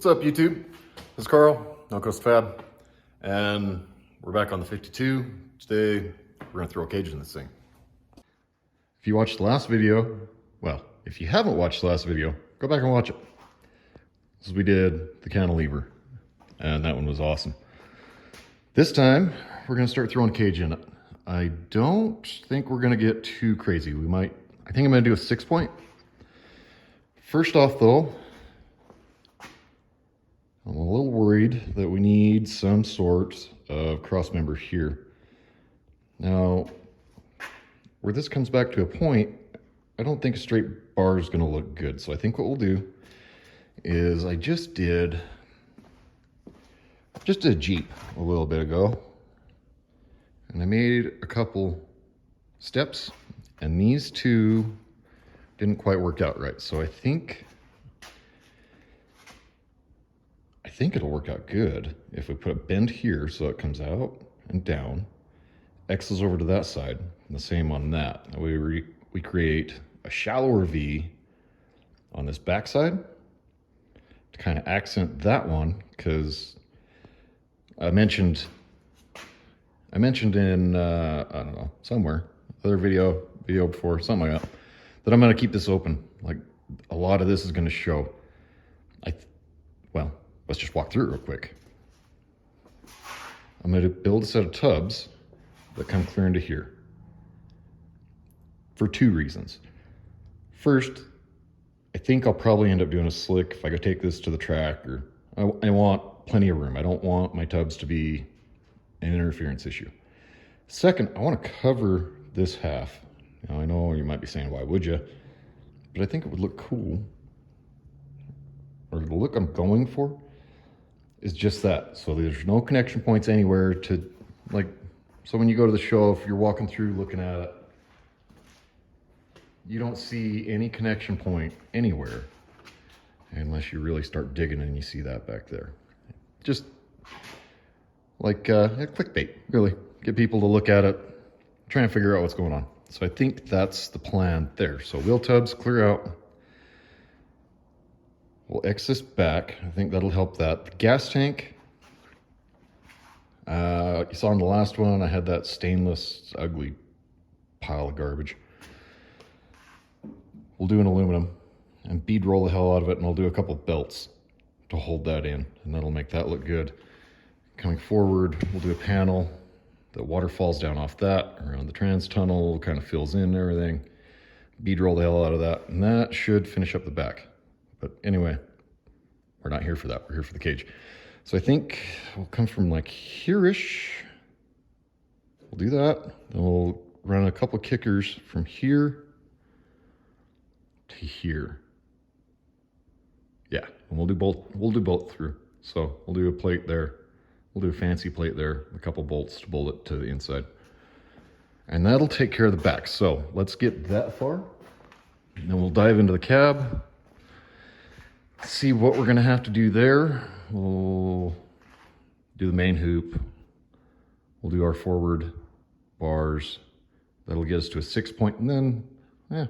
What's up, YouTube? This is Carl, No Coast Fab, and we're back on the 52. Today, we're gonna throw a cage in this thing. If you watched the last video, well, if you haven't watched the last video, go back and watch it. So we did the cantilever, and that one was awesome. This time, we're gonna start throwing a cage in it. I don't think we're gonna get too crazy. I think I'm gonna do a 6-point. First off though, I'm a little worried that we need some sort of cross member here. Now, where this comes back to a point, I don't think a straight bar is gonna look good. So I think what we'll do is I just did a Jeep a little bit ago. And I made a couple steps, and these two didn't quite work out right. So I think it'll work out good if we put a bend here so it comes out and down, X's over to that side, and the same on that. That way we create a shallower V on this backside to kind of accent that one, because I mentioned in I don't know, somewhere, other video before, something like that I'm gonna keep this open. Like, a lot of this is gonna show. Well, let's just walk through it real quick. I'm gonna build a set of tubs that come clear into here for two reasons. First, I think I'll probably end up doing a slick if I go take this to the track, or I want plenty of room. I don't want my tubs to be an interference issue. Second, I want to cover this half. Now, I know you might be saying, why would you? But I think it would look cool. Or the look I'm going for is just that. So there's no connection points anywhere to, like, so when you go to the show, if you're walking through looking at it, you don't see any connection point anywhere unless you really start digging and you see that back there. Just like clickbait, really. Get people to look at it, try and figure out what's going on. So I think that's the plan there. So wheel tubs, clear out. We'll X this back. I think that'll help that. The gas tank, you saw in the last one, I had that stainless, ugly pile of garbage. We'll do an aluminum and bead roll the hell out of it, and I'll do a couple belts to hold that in, and that'll make that look good. Coming forward, we'll do a panel. The water falls down off that, around the trans tunnel, kind of fills in everything. Bead roll the hell out of that, and that should finish up the back. But anyway, we're not here for that. We're here for the cage. So I think we'll come from like here-ish. We'll do that. Then we'll run a couple kickers from here to here. Yeah, and we'll do both through. So we'll do a plate there. We'll do a fancy plate there, a couple bolts to bolt it to the inside. And that'll take care of the back. So let's get that far. And then we'll dive into the cab. See what we're gonna have to do there. We'll do the main hoop. We'll do our forward bars. That'll get us to a 6-point, and then, yeah.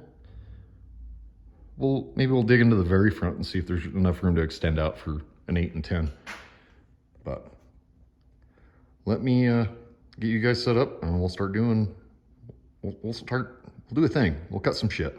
Maybe we'll dig into the very front and see if there's enough room to extend out for an 8 and 10. But let me get you guys set up, and we'll start doing, we'll do a thing. We'll cut some shit.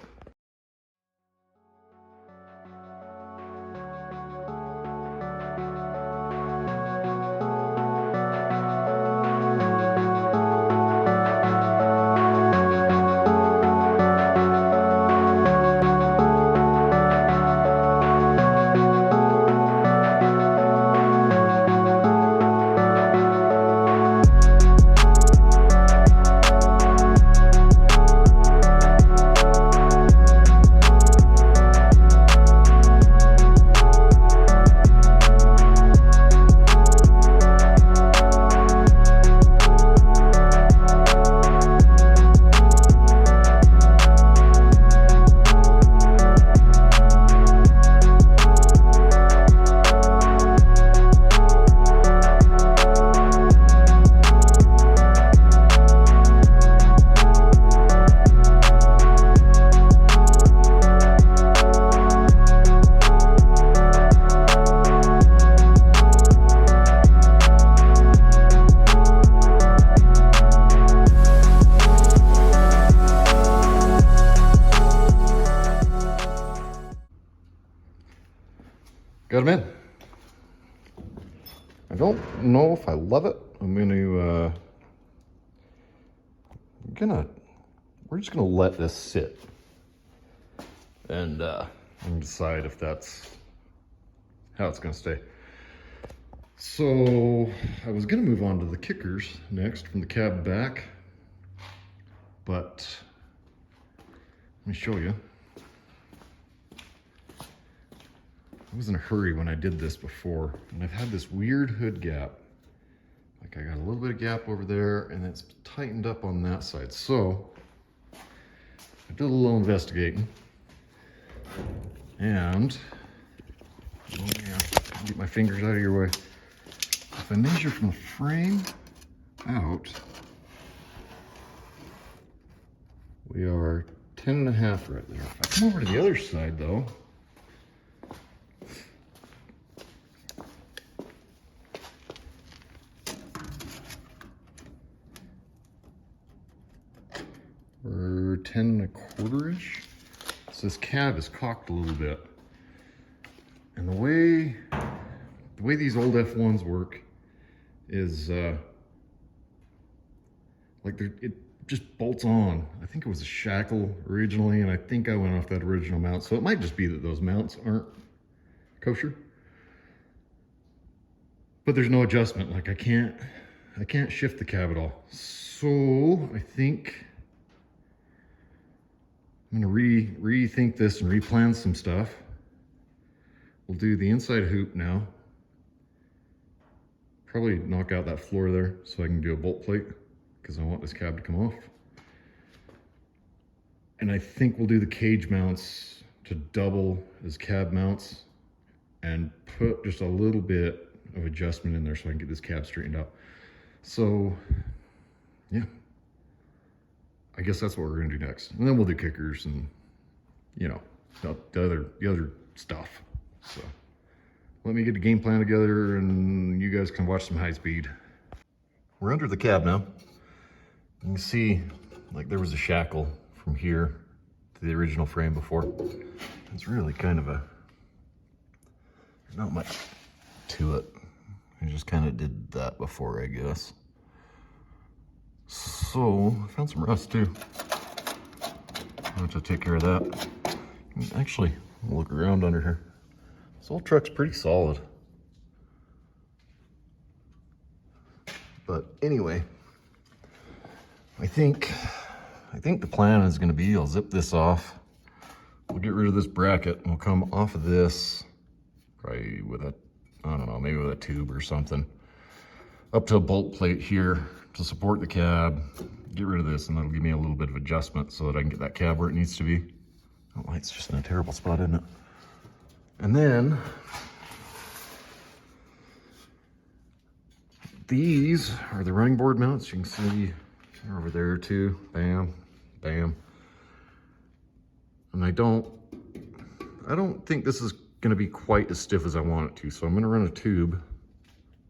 them in. I don't know if I love it. We're just gonna let this sit and decide if that's how it's gonna stay. So I was gonna move on to the kickers next from the cab back, but let me show you. I was in a hurry when I did this before, and I've had this weird hood gap. Like I got a little bit of gap over there, and it's tightened up on that side. So I did a little investigating, and oh yeah, get my fingers out of your way. If I measure from the frame out, we are 10.5 right there. If I come over to the other side though, we're 10.25-ish. So this cab is cocked a little bit. And the way these old F1s work is like it just bolts on. I think it was a shackle originally, and I think I went off that original mount. So it might just be that those mounts aren't kosher. But there's no adjustment. Like I can't shift the cab at all. So I think I'm gonna rethink this and replan some stuff. We'll do the inside hoop now. Probably knock out that floor there so I can do a bolt plate because I want this cab to come off. And I think we'll do the cage mounts to double as cab mounts and put just a little bit of adjustment in there so I can get this cab straightened out. So yeah, I guess that's what we're gonna do next. And then we'll do kickers and, you know, the other stuff. So let me get the game plan together and you guys can watch some high speed. We're under the cab now. You can see like there was a shackle from here to the original frame before. It's really kind of not much to it. I just kind of did that before, I guess. So I found some rust too. I have to take care of that. Actually, look around under here. This old truck's pretty solid. But anyway, I think the plan is gonna be I'll zip this off. We'll get rid of this bracket and we'll come off of this, probably with a, I don't know, maybe with a tube or something, up to a bolt plate here to support the cab. Get rid of this and that'll give me a little bit of adjustment so that I can get that cab where it needs to be. Oh, it's just in a terrible spot, isn't it? And then these are the running board mounts. You can see they're over there too. Bam, bam. And I don't think this is gonna be quite as stiff as I want it to. So I'm gonna run a tube.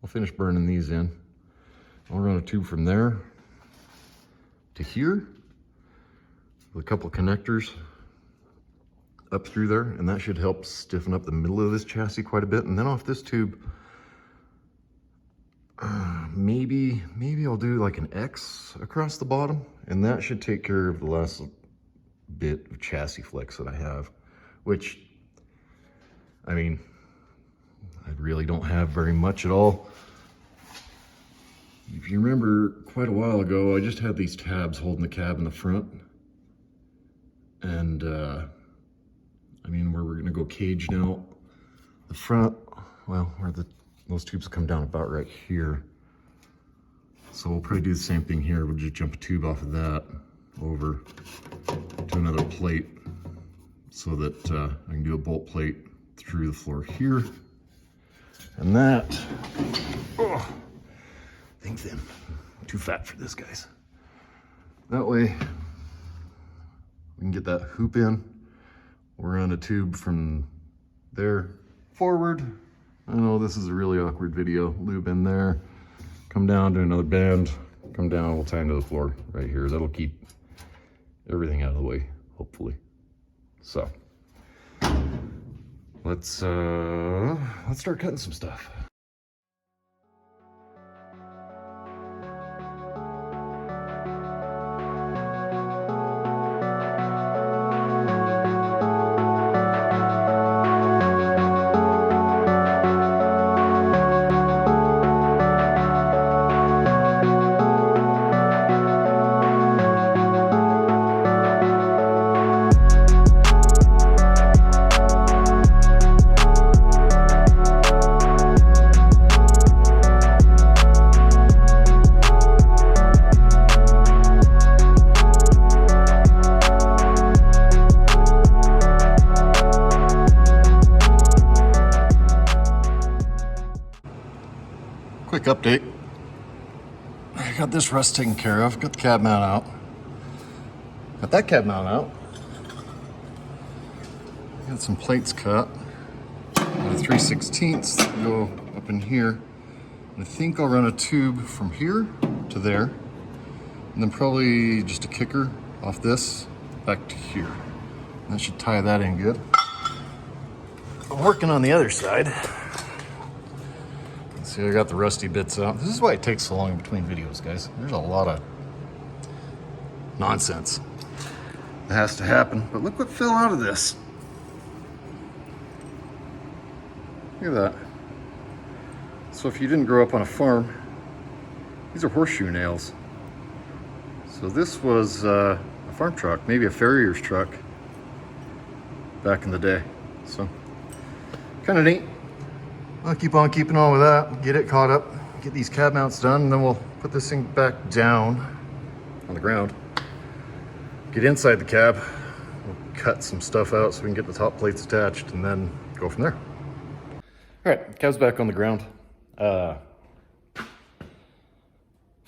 I'll finish burning these in. I'll run a tube from there to here with a couple of connectors up through there, and that should help stiffen up the middle of this chassis quite a bit. And then off this tube, maybe I'll do like an X across the bottom, and that should take care of the last bit of chassis flex that I have, which, I mean, I really don't have very much at all. If you remember quite a while ago, I just had these tabs holding the cab in the front, and I mean, where we're gonna go cage now, the front, well, those tubes come down about right here. So we'll probably do the same thing here. We'll just jump a tube off of that over to another plate so that I can do a bolt plate through the floor here. And that, oh, thing's in. Too fat for this, guys. That way, we can get that hoop in. We're on a tube from there forward. I know this is a really awkward video. Lube in there, come down to another bend, come down, we'll tie into the floor right here. That'll keep everything out of the way, hopefully. So, let's start cutting some stuff. Quick update. I got this rust taken care of. Got the cab mount out. Got that cab mount out. Got some plates cut. Got a 3/16 to go up in here. And I think I'll run a tube from here to there. And then probably just a kicker off this back to here. And that should tie that in good. I'm working on the other side. See, I got the rusty bits out. This is why it takes so long between videos, guys. There's a lot of nonsense that has to happen. But look what fell out of this. Look at that. So if you didn't grow up on a farm, these are horseshoe nails. So this was a farm truck, maybe a farrier's truck back in the day. So kind of neat. I'll keep on keeping on with that, get it caught up, get these cab mounts done, and then we'll put this thing back down on the ground. Get inside the cab, we'll cut some stuff out so we can get the top plates attached and then go from there. All right, cab's back on the ground. If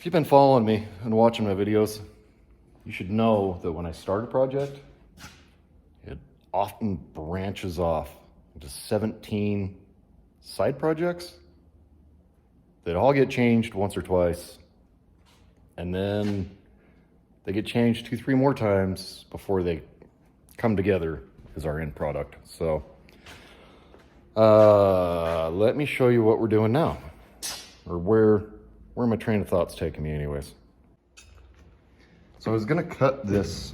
you've been following me and watching my videos, you should know that when I start a project, it often branches off into 17 side projects that all get changed once or twice, and then they get changed 2-3 more times before they come together as our end product. So let me show you what we're doing now, or where my train of thought's taking me anyways. So I was gonna cut this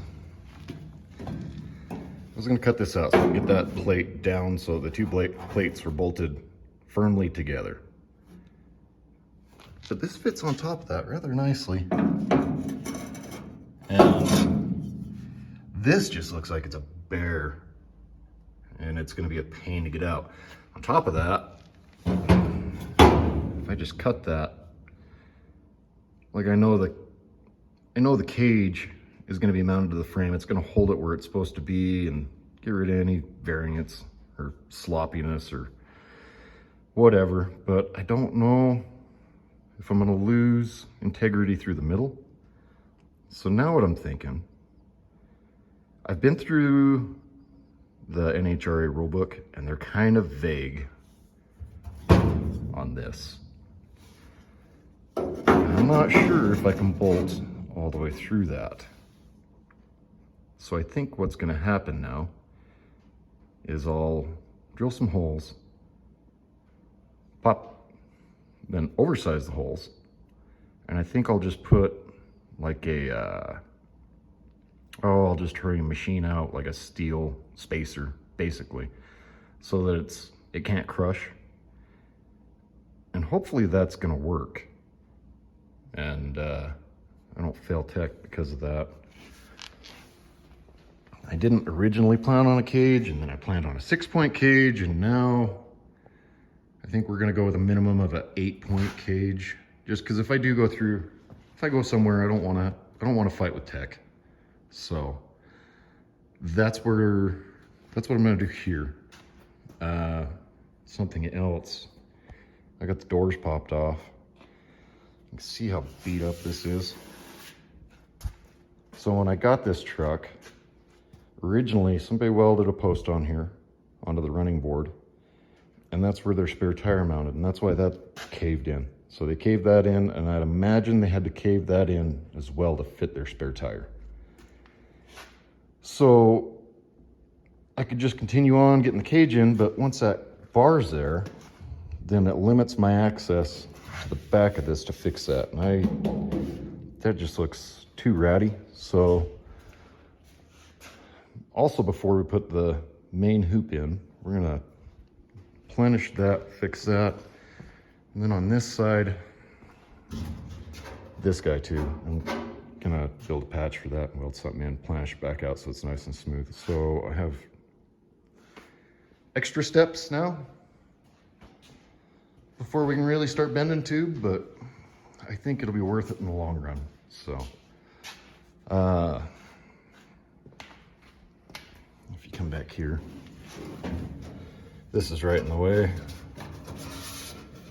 out so I can get that plate down so the two plates are bolted firmly together. But this fits on top of that rather nicely. And this just looks like it's a bear. And it's gonna be a pain to get out. On top of that, if I just cut that, like I know the cage is gonna be mounted to the frame. It's gonna hold it where it's supposed to be and get rid of any variance or sloppiness or whatever, but I don't know if I'm gonna lose integrity through the middle. So now what I'm thinking, I've been through the NHRA rulebook and they're kind of vague on this. I'm not sure if I can bolt all the way through that. So I think what's gonna happen now is I'll drill some holes, pop, then oversize the holes, and I think I'll just put like I'll just hurry a machine out like a steel spacer, basically, so that it can't crush, and hopefully that's gonna work, and I don't fail tech because of that. I didn't originally plan on a cage, and then I planned on a 6-point cage, and now I think we're gonna go with a minimum of an 8-point cage, just because if I go somewhere, I don't wanna fight with tech. So that's what I'm gonna do here. Something else, I got the doors popped off. You can see how beat up this is. So when I got this truck, originally somebody welded a post on here onto the running board, and that's where their spare tire mounted, and that's why that caved in. So they caved that in, and I'd imagine they had to cave that in as well to fit their spare tire. So I could just continue on getting the cage in, but once that bar's there, then it limits my access to the back of this to fix that. And that just looks too ratty. So also, before we put the main hoop in, we're gonna plenish that, fix that. And then on this side, this guy too. I'm gonna build a patch for that and weld something in, planish back out so it's nice and smooth. So I have extra steps now before we can really start bending tube, but I think it'll be worth it in the long run. So, if you come back here, this is right in the way.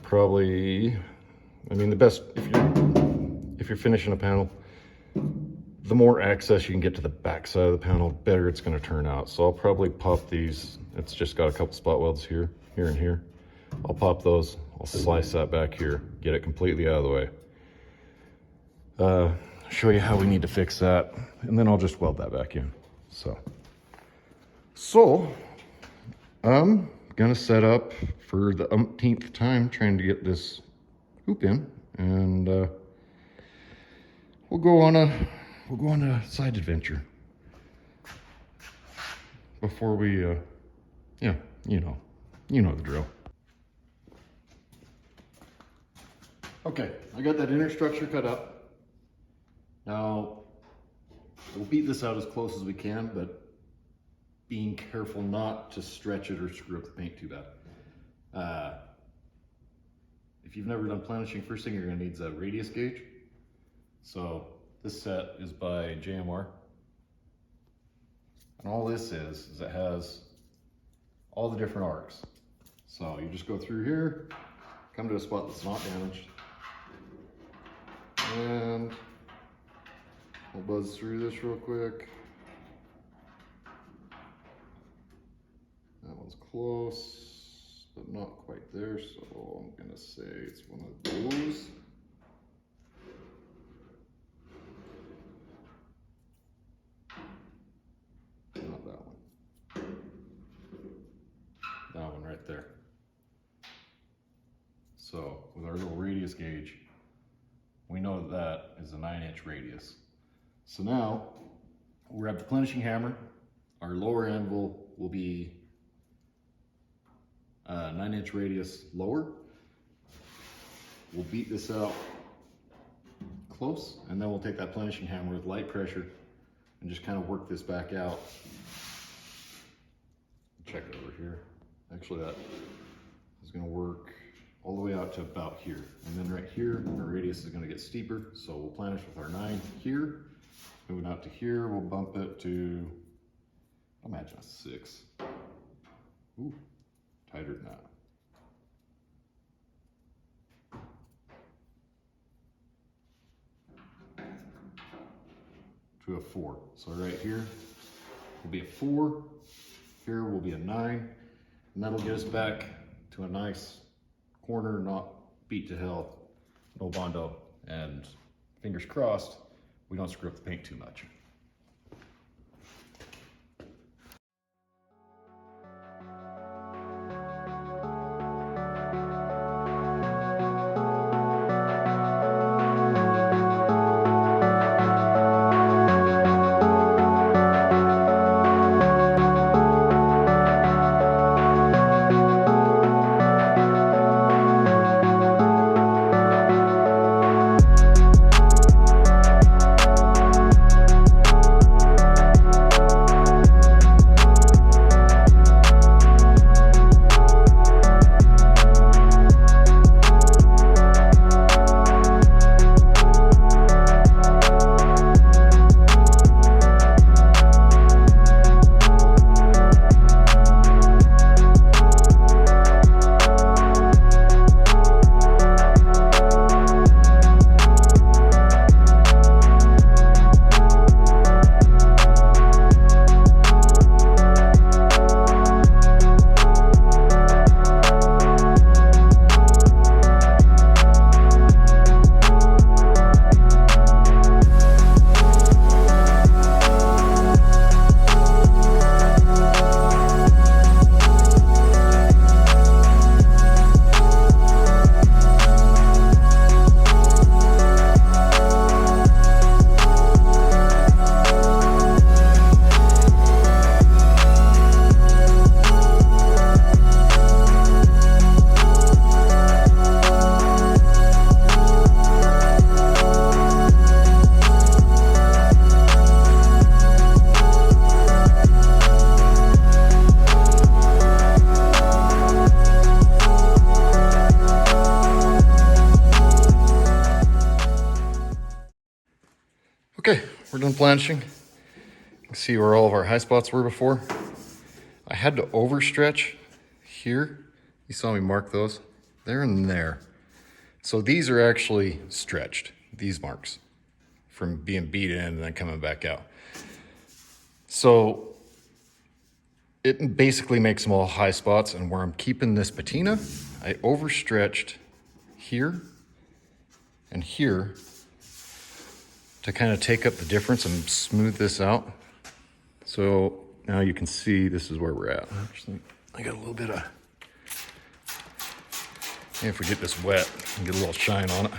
Probably, I mean, the best, if you're finishing a panel, the more access you can get to the back side of the panel, better it's going to turn out. So I'll probably pop these. It's just got a couple spot welds here, and here. I'll pop those. I'll slice that back here, get it completely out of the way. Show you how we need to fix that, and then I'll just weld that back in. So I'm gonna set up for the umpteenth time trying to get this hoop in, and we'll go on a side adventure before we yeah, you know the drill. Okay, I got that inner structure cut up. Now we'll beat this out as close as we can, but being careful not to stretch it or screw up the paint too bad. If you've never done planishing, first thing you're gonna need is a radius gauge. So this set is by JMR. And all this is it has all the different arcs. So you just go through here, come to a spot that's not damaged, and I'll buzz through this real quick. That one's close, but not quite there, so I'm gonna say it's one of those. Not that one. That one right there. So with our little radius gauge, we know that is a 9-inch radius. So now we're at the plenishing hammer. Our lower anvil will be 9-inch radius lower. We'll beat this out close, and then we'll take that plenishing hammer with light pressure and just kind of work this back out. Check it over here. Actually, that is going to work all the way out to about here. And then right here, our radius is going to get steeper, so we'll planish with our 9 here. Moving out to here, we'll bump it to, imagine a 6. Ooh, tighter than that. To a 4. So right here will be a 4. Here will be a 9. And that'll get us back to a nice corner, not beat to hell, no bondo, and fingers crossed, we don't screw up the paint too much. we're done planishing. You can see where all of our high spots were before. I had to overstretch here. You saw me mark those. There and there. So these are actually stretched, these marks, from being beat in and then coming back out. So it basically makes them all high spots, and where I'm keeping this patina, I overstretched here and here to kind of take up the difference and smooth this out. So now you can see this is where we're at. Actually, I got a little bit of, if we get this wet and get a little shine on it,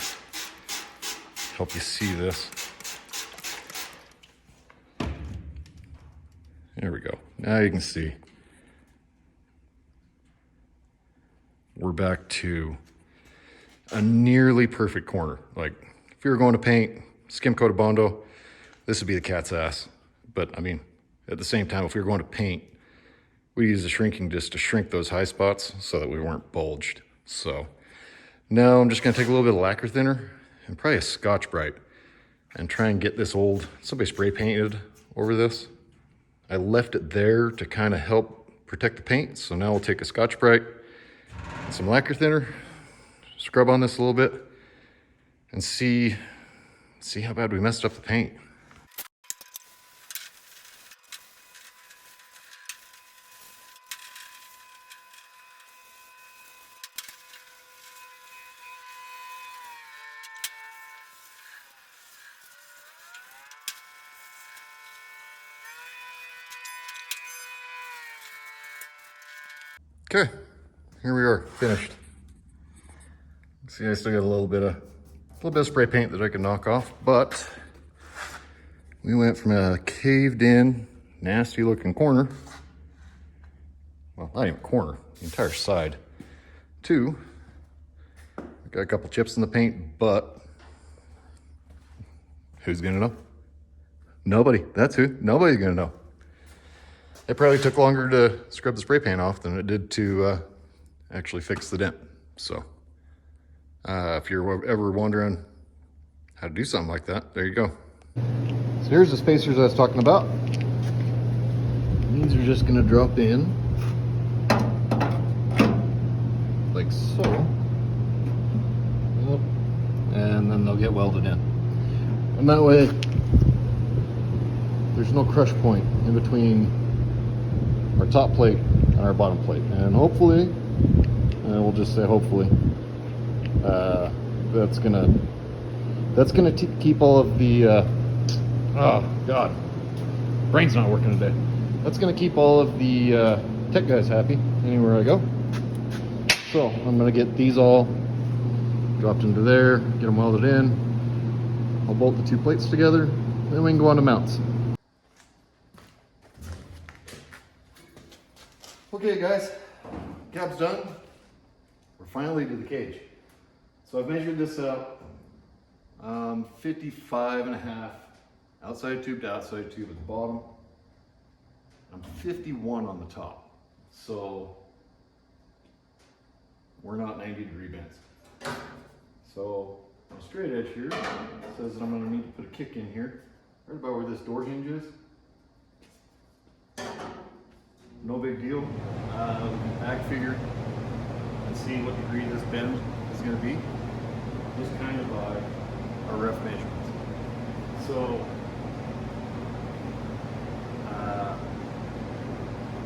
help you see this. There we go. Now you can see. We're back to a nearly perfect corner. Like if you were going to paint skim coated Bondo, this would be the cat's ass. But I mean, at the same time, if we were going to paint, we use a shrinking disc to shrink those high spots so that we weren't bulged. So now I'm just gonna take a little bit of lacquer thinner and probably a Scotch-Brite and try and get this old, somebody spray painted over this. I left it there to kind of help protect the paint. So now we'll take a Scotch-Brite, some lacquer thinner, scrub on this a little bit, and see how bad we messed up the paint. Okay, here we are, finished. See, I still got a little bit of spray paint that I can knock off, but we went from a caved in, nasty looking corner, well, not even a corner, the entire side, to, got a couple chips in the paint, but who's gonna know? Nobody, that's who, nobody's gonna know. It probably took longer to scrub the spray paint off than it did to actually fix the dent. So if you're ever wondering how to do something like that, there you go. So here's the spacers I was talking about. These are just gonna drop in like so. Yep. And then they'll get welded in. And that way, there's no crush point in between our top plate and our bottom plate. And hopefully, we'll just say hopefully, that's gonna keep all of the, oh God, brain's not working today. That's gonna keep all of the tech guys happy anywhere I go. So I'm gonna get these all dropped into there, get them welded in. I'll bolt the two plates together, then we can go on to mounts. Okay guys, cab's done. We're finally to the cage. So I've measured this out, 55.5 outside tube to outside tube at the bottom. I'm 51 on the top. So we're not 90-degree bends. So my straight edge here says that I'm gonna need to put a kick in here, right about where this door hinge is. No big deal. Back figure and see what degree this bend is going to be, just kind of by our rough measurements. So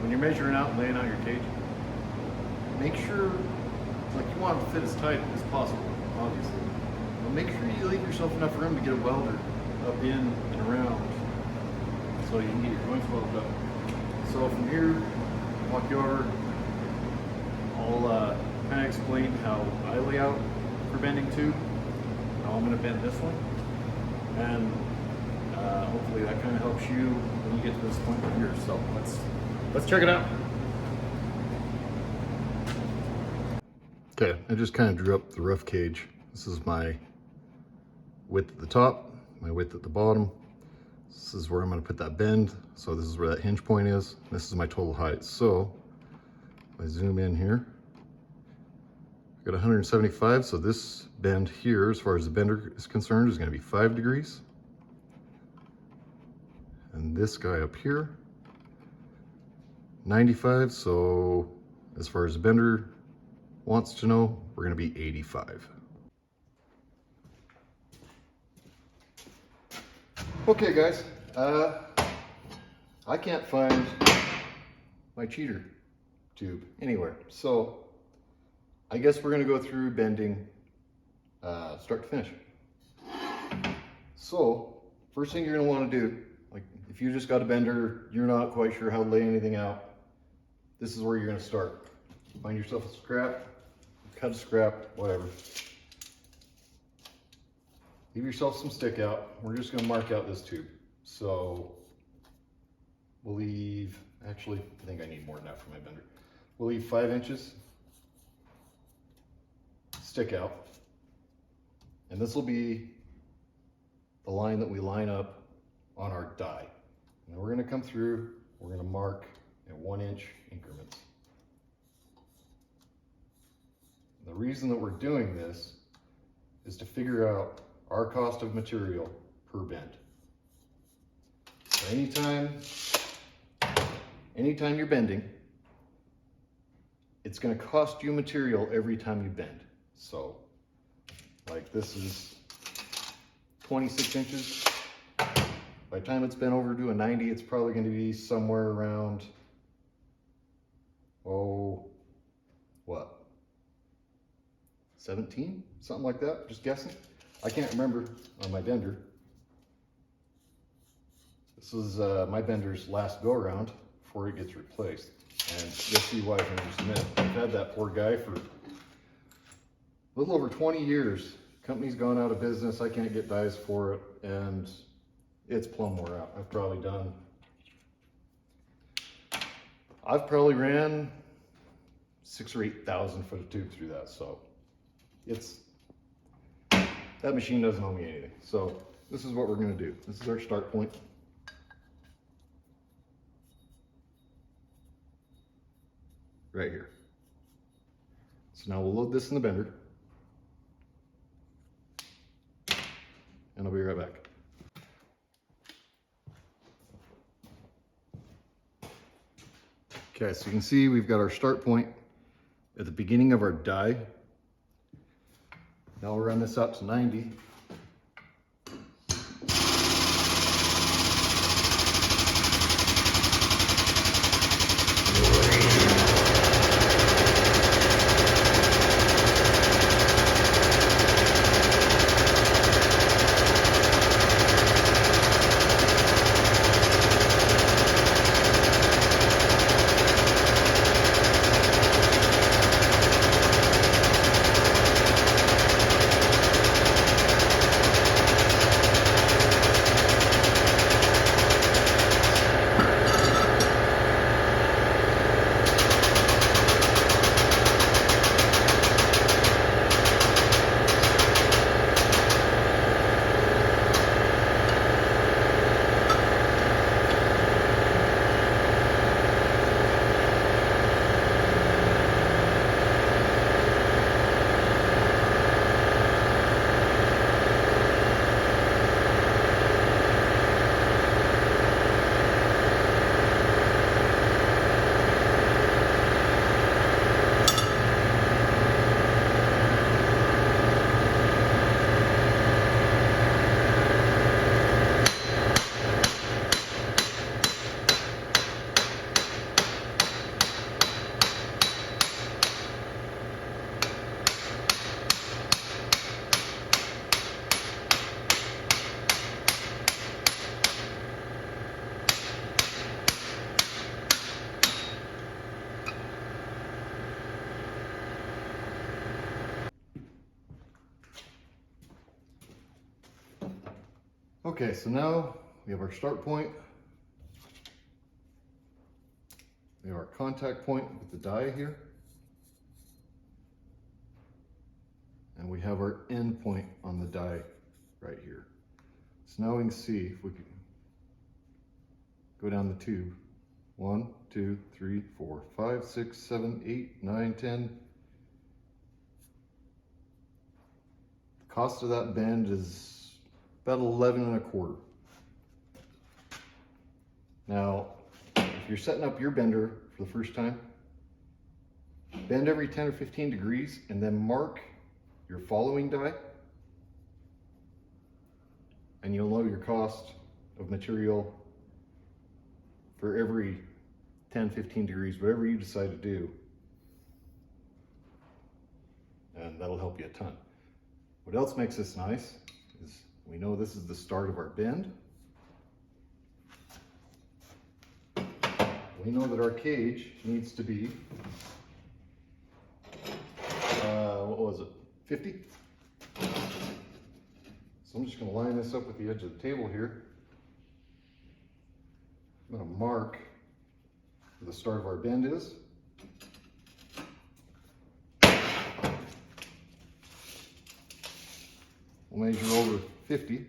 when you're measuring out and laying out your cage, make sure, like, you want it to fit as tight as possible, obviously, but make sure you leave yourself enough room to get a welder up in and around so you can get your joints welded up. So from here, walk you over, I'll kind of explain how I lay out for bending tube, how I'm going to bend this one, and hopefully that kind of helps you when you get to this point right here. So let's check it out. Okay, I just kind of drew up the rough cage. This is my width at the top, my width at the bottom. This is where I'm going to put that bend. So this is where that hinge point is. This is my total height. So if I zoom in here, I've got 175. So this bend here, as far as the bender is concerned, is going to be 5 degrees. and this guy up here, 95. So as far as the bender wants to know, we're gonna be 85. Okay guys, I can't find my cheater tube anywhere. So I guess we're gonna go through bending start to finish. So first thing you're gonna wanna do, like if you just got a bender, you're not quite sure how to lay anything out, this is where you're gonna start. Find yourself a scrap, cut a scrap, whatever. Leave yourself some stick out. We're just gonna mark out this tube. So we'll leave, actually, I think I need more than that for my bender. We'll leave 5 inches stick out. And this will be the line that we line up on our die. And we're gonna come through, we're gonna mark in 1 inch increments. The reason that we're doing this is to figure out our cost of material per bend. So anytime you're bending, it's gonna cost you material every time you bend. So like this is 26 inches. By the time it's been over to a 90, it's probably gonna be somewhere around, oh, what? 17, something like that, just guessing. I can't remember on my bender. This is my bender's last go around before it gets replaced. And you'll see why in just a minute. I've had that poor guy for a little over 20 years. Company's gone out of business, I can't get dies for it, and it's plumb wore out. I've probably ran 6,000 or 8,000 foot of tube through that, so that machine doesn't owe me anything. So this is what we're gonna do. This is our start point. Right here. So now we'll load this in the bender. And I'll be right back. Okay, so you can see we've got our start point at the beginning of our die. Now we'll run this up to 90. Okay, so now we have our start point. We have our contact point with the die here. And we have our end point on the die right here. So now we can see if we can go down the tube. 1, 2, 3, 4, 5, 6, 7, 8, 9, 10. The cost of that bend is about 11 1/4. Now, if you're setting up your bender for the first time, bend every 10 or 15 degrees and then mark your following die, and you'll know your cost of material for every 10, 15 degrees, whatever you decide to do. And that'll help you a ton. What else makes this nice is we know this is the start of our bend. We know that our cage needs to be, what was it, 50? So I'm just going to line this up with the edge of the table here. I'm going to mark where the start of our bend is. We'll measure over 50.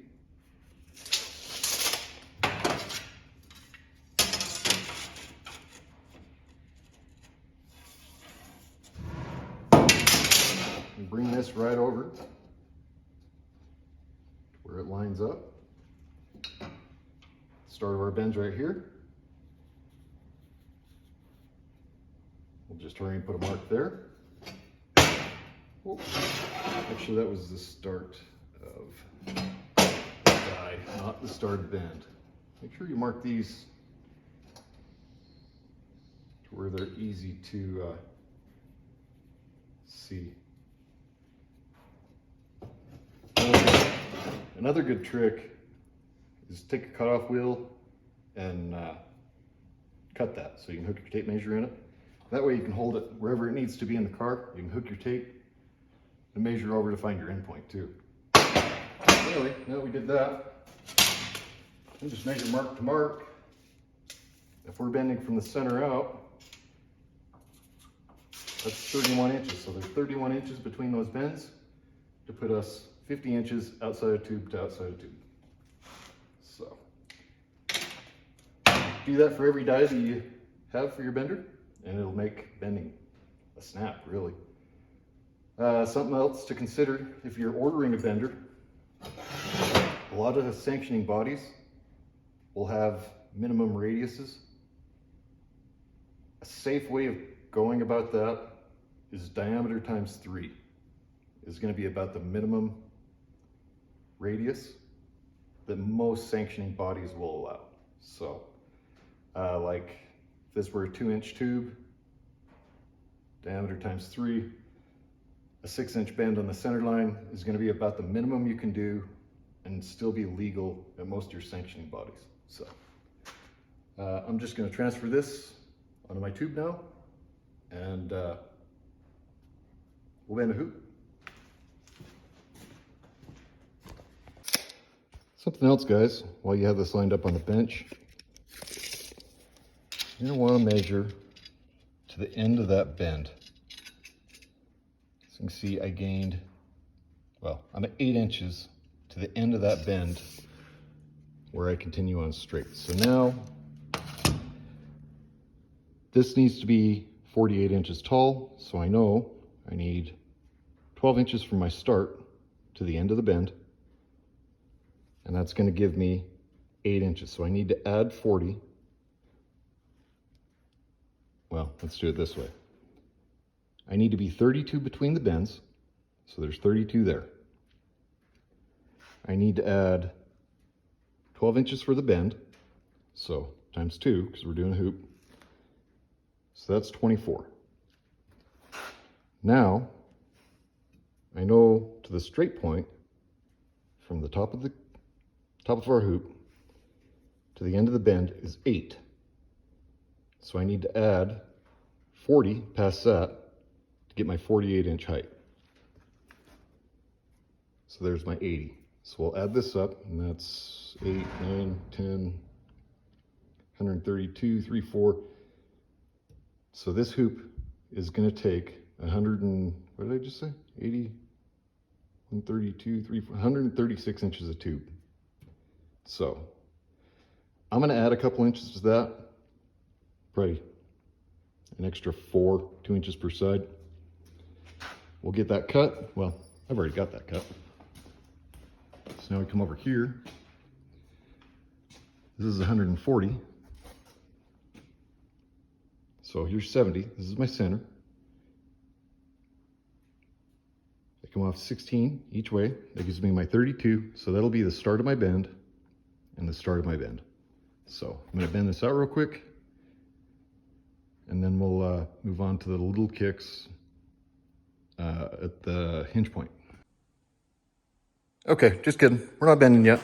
And bring this right over to where it lines up. Start of our bend's right here. We'll just hurry and put a mark there. Oh, actually, that was the start of the die, not the start of bend. Make sure you mark these to where they're easy to see. Another good trick is take a cutoff wheel and cut that so you can hook your tape measure in it. That way you can hold it wherever it needs to be in the car. You can hook your tape and measure over to find your endpoint too. Anyway, now that we did that, we'll just measure mark to mark. If we're bending from the center out, that's 31 inches. So there's 31 inches between those bends to put us 50 inches outside of tube to outside of tube. So do that for every die that you have for your bender, and it'll make bending a snap, really. Something else to consider if you're ordering a bender, a lot of the sanctioning bodies will have minimum radiuses. A safe way of going about that is diameter times 3 is going to be about the minimum radius that most sanctioning bodies will allow. So like if this were a 2-inch tube, diameter times 3, a 6-inch bend on the center line is going to be about the minimum you can do and still be legal at most of your sanctioning bodies. So I'm just going to transfer this onto my tube now, and we'll bend a hoop. Something else, guys, while you have this lined up on the bench, you're going to want to measure to the end of that bend. So you can see I gained, well, I'm at 8 inches to the end of that bend where I continue on straight. So now this needs to be 48 inches tall, so I know I need 12 inches from my start to the end of the bend, and that's going to give me 8 inches. So I need to add 40. Well, let's do it this way. I need to be 32 between the bends, so there's 32 there. I need to add 12 inches for the bend, so times 2, because we're doing a hoop. So that's 24. Now, I know to the straight point from the top of our hoop to the end of the bend is 8. So I need to add 40 past that to get my 48-inch height. So there's my 80. So we'll add this up, and that's 8, 9, 10, 132, 3, 4. So this hoop is going to take 100 and, what did I just say? 80, 132, 3, 4, 136 inches of tube. So I'm going to add a couple inches to that, probably an extra 2 inches per side. We'll get that cut. Well, I've already got that cut. So now we come over here. This is 140. So here's 70. This is my center. I come off 16 each way. That gives me my 32. So that'll be the start of my bend and the start of my bend. So I'm going to bend this out real quick, and then we'll move on to the little kicks at the hinge point. Okay, just kidding. We're not bending yet.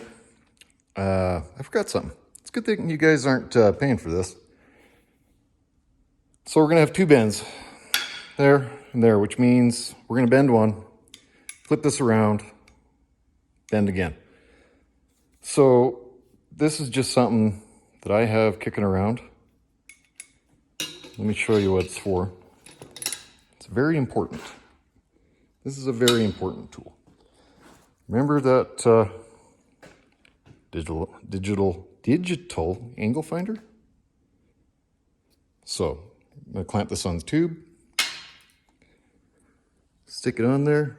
I forgot something. It's a good thing you guys aren't paying for this. So we're going to have two bends, there and there, which means we're going to bend one, flip this around, bend again. So this is just something that I have kicking around. Let me show you what it's for. It's very important. This is a very important tool. Remember that digital angle finder? So I'm going to clamp this on the tube, stick it on there.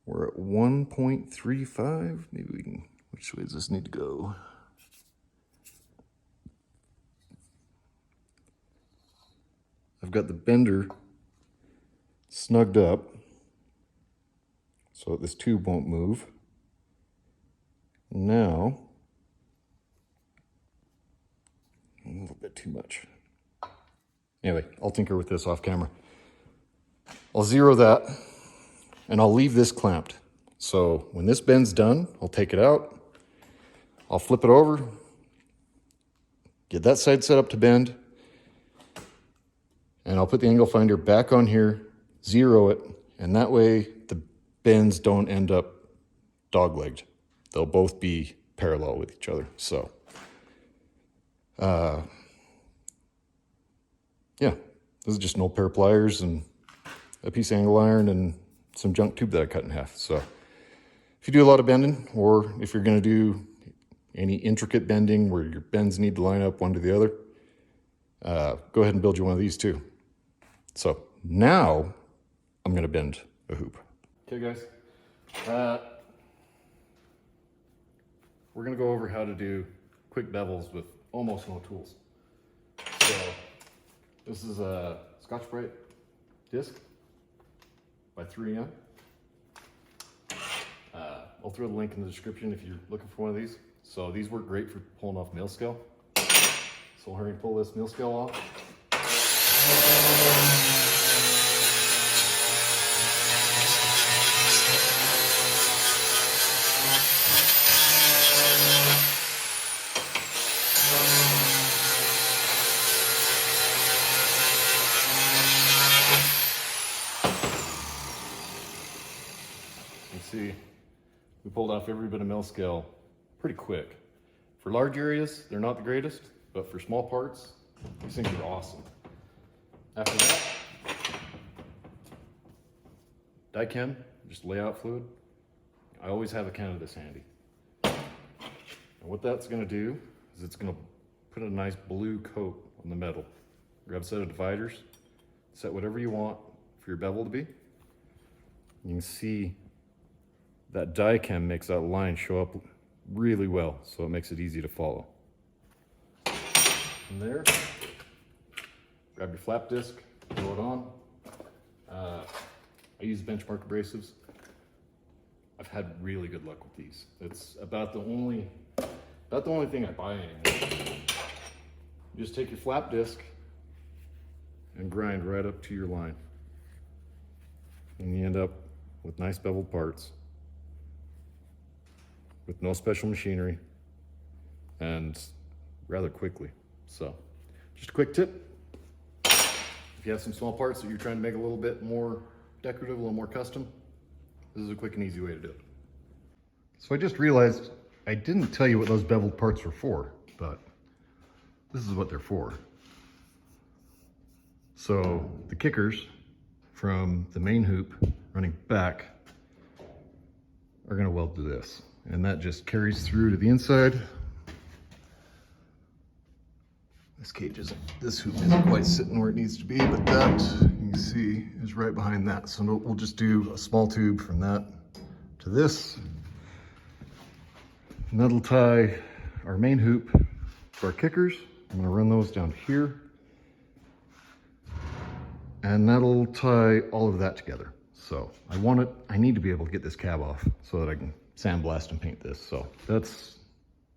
We're at 1.35. Maybe we can, which way does this need to go? I've got the bender snugged up so that this tube won't move. Now, a little bit too much. Anyway, I'll tinker with this off camera. I'll zero that, and I'll leave this clamped. So when this bend's done, I'll take it out, I'll flip it over, get that side set up to bend, and I'll put the angle finder back on here, zero it, and that way the bends don't end up dog-legged. They'll both be parallel with each other. So, yeah, this is just an old pair of pliers and a piece of angle iron and some junk tube that I cut in half. So if you do a lot of bending, or if you're going to do any intricate bending where your bends need to line up one to the other, go ahead and build you one of these too. So now I'm going to bend a hoop. Okay guys, we're going to go over how to do quick bevels with almost no tools. So this is a Scotch-Brite disc by 3M. I'll throw the link in the description if you're looking for one of these. So these work great for pulling off mill scale. So we'll hurry and pull this mill scale off. See, we pulled off every bit of mill scale pretty quick. For large areas, they're not the greatest, but for small parts, these things are awesome. After that, Dicam, just layout fluid. I always have a can of this handy. And what that's gonna do is it's gonna put a nice blue coat on the metal. Grab a set of dividers, set whatever you want for your bevel to be. You can see that Dicam makes that line show up really well, so it makes it easy to follow. From there, grab your flap disc, throw it on. I use Benchmark abrasives. I've had really good luck with these. It's about the only thing I buy anymore. You just take your flap disc and grind right up to your line. And you end up with nice beveled parts with no special machinery and rather quickly. So just a quick tip. If you have some small parts that you're trying to make a little bit more decorative, a little more custom, this is a quick and easy way to do it. So I just realized I didn't tell you what those beveled parts are for, but this is what they're for. So the kickers from the main hoop running back are going to weld to this, and that just carries through to the inside. This hoop isn't quite sitting where it needs to be, but that, you can see, is right behind that. So we'll just do a small tube from that to this. And that'll tie our main hoop to our kickers, I'm gonna run those down here. And that'll tie all of that together. So I need to be able to get this cab off so that I can sandblast and paint this. So that's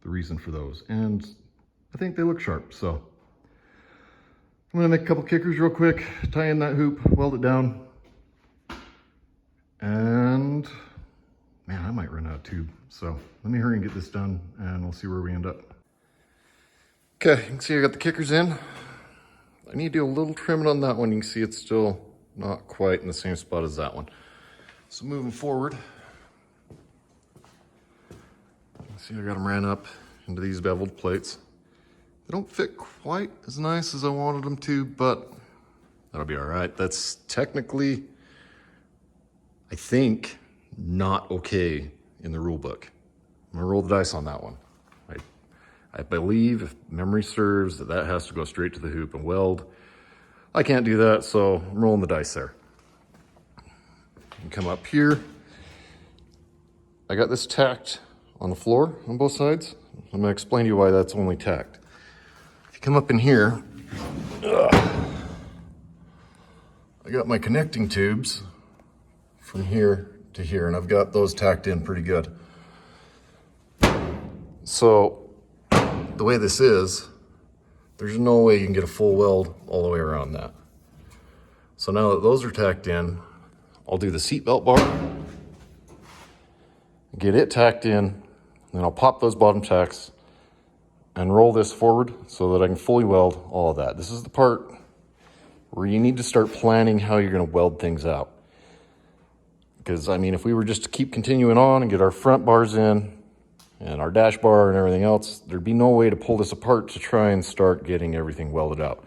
the reason for those. And I think they look sharp, so I'm gonna make a couple kickers real quick, tie in that hoop, weld it down, and man, I might run out of tube. So let me hurry and get this done and we'll see where we end up. Okay, you can see I got the kickers in. I need to do a little trimming on that one. You can see it's still not quite in the same spot as that one. So moving forward, you can see I got them ran up into these beveled plates. They don't fit quite as nice as I wanted them to, but that'll be all right. That's technically, I think, not okay in the rule book. I'm gonna roll the dice on that one. I believe, if memory serves, that has to go straight to the hoop and weld. I can't do that, so I'm rolling the dice there. And come up here. I got this tacked on the floor on both sides. I'm gonna explain to you why that's only tacked. If you come up in here, I got my connecting tubes from here to here, and I've got those tacked in pretty good. So, the way this is, there's no way you can get a full weld all the way around that. So now that those are tacked in, I'll do the seatbelt bar, get it tacked in, then I'll pop those bottom tacks and roll this forward so that I can fully weld all of that. This is the part where you need to start planning how you're gonna weld things out. Because I mean, if we were just to keep continuing on and get our front bars in, and our dash bar and everything else, there'd be no way to pull this apart to try and start getting everything welded out.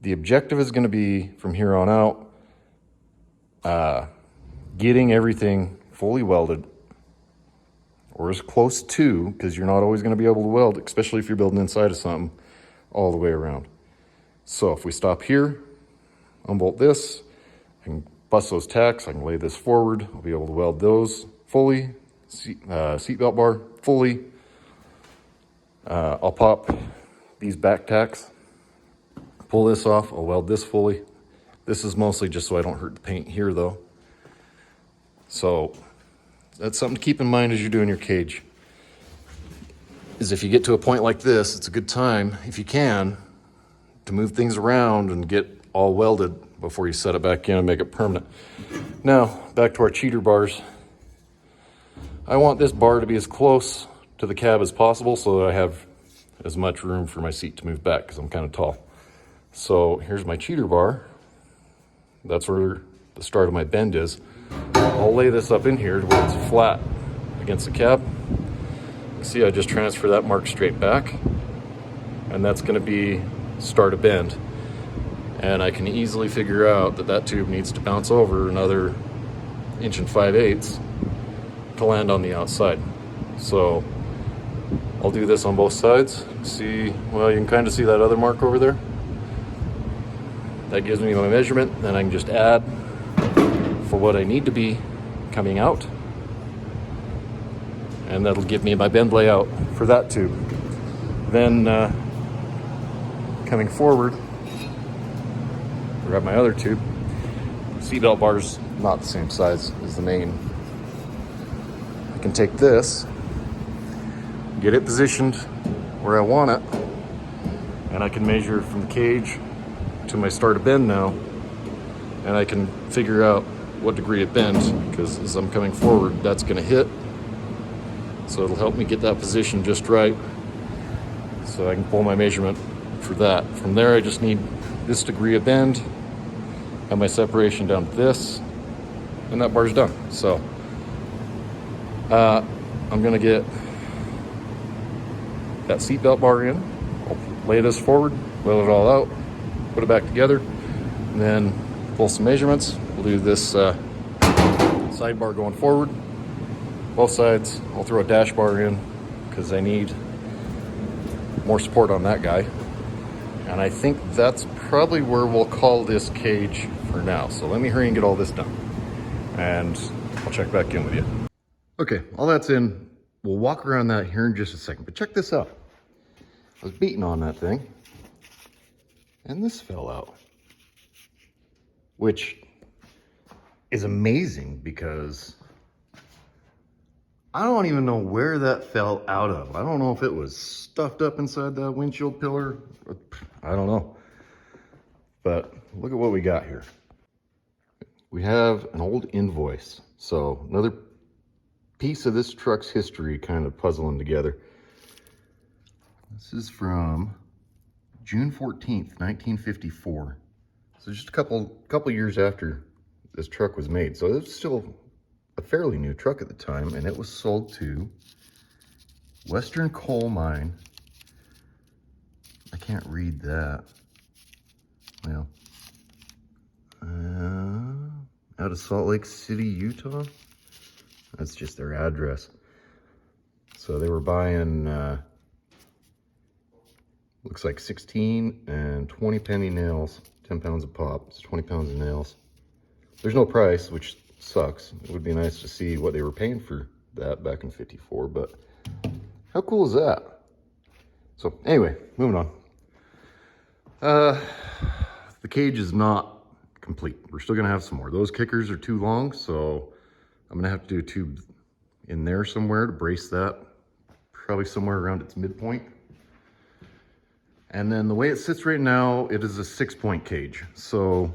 The objective is gonna be, from here on out, getting everything fully welded, or as close to, because you're not always gonna be able to weld, especially if you're building inside of something, all the way around. So if we stop here, unbolt this, I can bust those tacks, I can lay this forward, I'll be able to weld those fully, seatbelt bar fully. I'll pop these back tacks, pull this off, I'll weld this fully. This is mostly just so I don't hurt the paint here though. So that's something to keep in mind as you're doing your cage, is if you get to a point like this, it's a good time, if you can, to move things around and get all welded before you set it back in and make it permanent. Now, back to our cheater bars. I want this bar to be as close to the cab as possible so that I have as much room for my seat to move back, because I'm kind of tall. So here's my cheater bar. That's where the start of my bend is. I'll lay this up in here to where it's flat against the cab. You see, I just transfer that mark straight back, and that's going to be start a bend. And I can easily figure out that that tube needs to bounce over another 1 5/8 to land on the outside. So I'll do this on both sides. See, well, you can kind of see that other mark over there. That gives me my measurement, then I can just add for what I need to be coming out, and that'll give me my bend layout for that tube. Then coming forward, grab my other tube. Seatbelt bar's not the same size as the main. I can take this, get it positioned where I want it, and I can measure from the cage to my start of bend now, and I can figure out what degree it bends, because as I'm coming forward, that's gonna hit. So it'll help me get that position just right, so I can pull my measurement for that. From there, I just need this degree of bend, have my separation down to this, and that bar's done. So I'm gonna get that seatbelt bar in, I'll lay this forward, weld it all out, put it back together, and then pull some measurements. We'll do this sidebar going forward, both sides. I'll throw a dash bar in because I need more support on that guy. And I think that's probably where we'll call this cage for now. So let me hurry and get all this done, and I'll check back in with you. Okay, all that's in. We'll walk around that here in just a second, but check this out. I was beating on that thing, and this fell out, which is amazing because I don't even know where that fell out of. I don't know if it was stuffed up inside that windshield pillar. I don't know. But look at what we got here. We have an old invoice. So another piece of this truck's history kind of puzzling together. This is from June 14th, 1954. So just a couple years after this truck was made. So it's still a fairly new truck at the time, and it was sold to Western Coal Mine. I can't read that. Well, out of Salt Lake City, Utah. That's just their address. So they were buying, looks like 16 and 20 penny nails, 10 pounds a pop. It's 20 pounds of nails. There's no price, which sucks. It would be nice to see what they were paying for that back in 54, but how cool is that? So anyway, moving on. The cage is not complete. We're still gonna have some more. Those kickers are too long, so I'm gonna have to do a tube in there somewhere to brace that, probably somewhere around its midpoint. And then the way it sits right now, it is a 6-point cage. So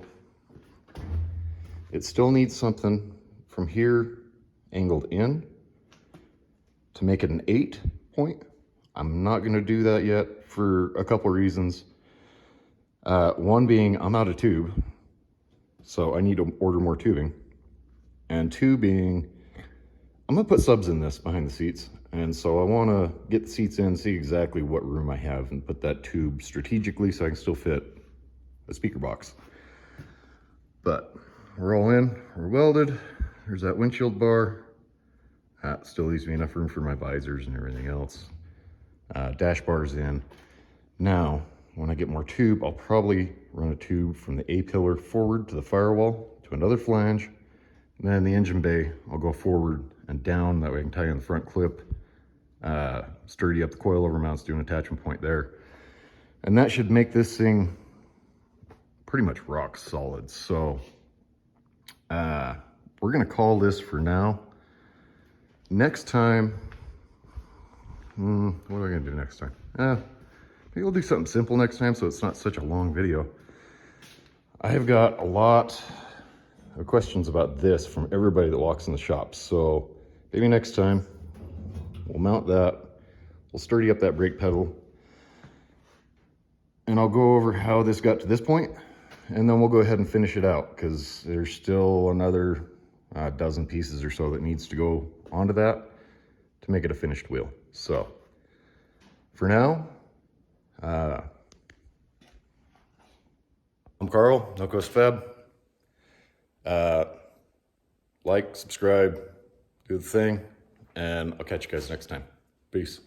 it still needs something from here angled in to make it an 8-point. I'm not gonna do that yet for a couple of reasons. One being I'm out of tube, so I need to order more tubing. And two being, I'm gonna put subs in this behind the seats. And so I wanna get the seats in, see exactly what room I have, and put that tube strategically so I can still fit a speaker box. But we're all in, we're welded. There's that windshield bar. That still leaves me enough room for my visors and everything else. Dash bar's in. Now, when I get more tube, I'll probably run a tube from the A-pillar forward to the firewall to another flange. And then the engine bay, I'll go forward and down. That way I can tie in the front clip, sturdy up the coilover mounts, do an attachment point there. And that should make this thing pretty much rock solid. So we're gonna call this for now. Next time, what am I gonna do next time? Maybe we'll do something simple next time so it's not such a long video. I have got a lot of questions about this from everybody that walks in the shop. So maybe next time we'll mount that. We'll sturdy up that brake pedal. And I'll go over how this got to this point. And then we'll go ahead and finish it out because there's still another dozen pieces or so that needs to go onto that to make it a finished wheel. So for now, I'm Carl, No Coast Fab. Like, subscribe, do the thing, and I'll catch you guys next time. Peace.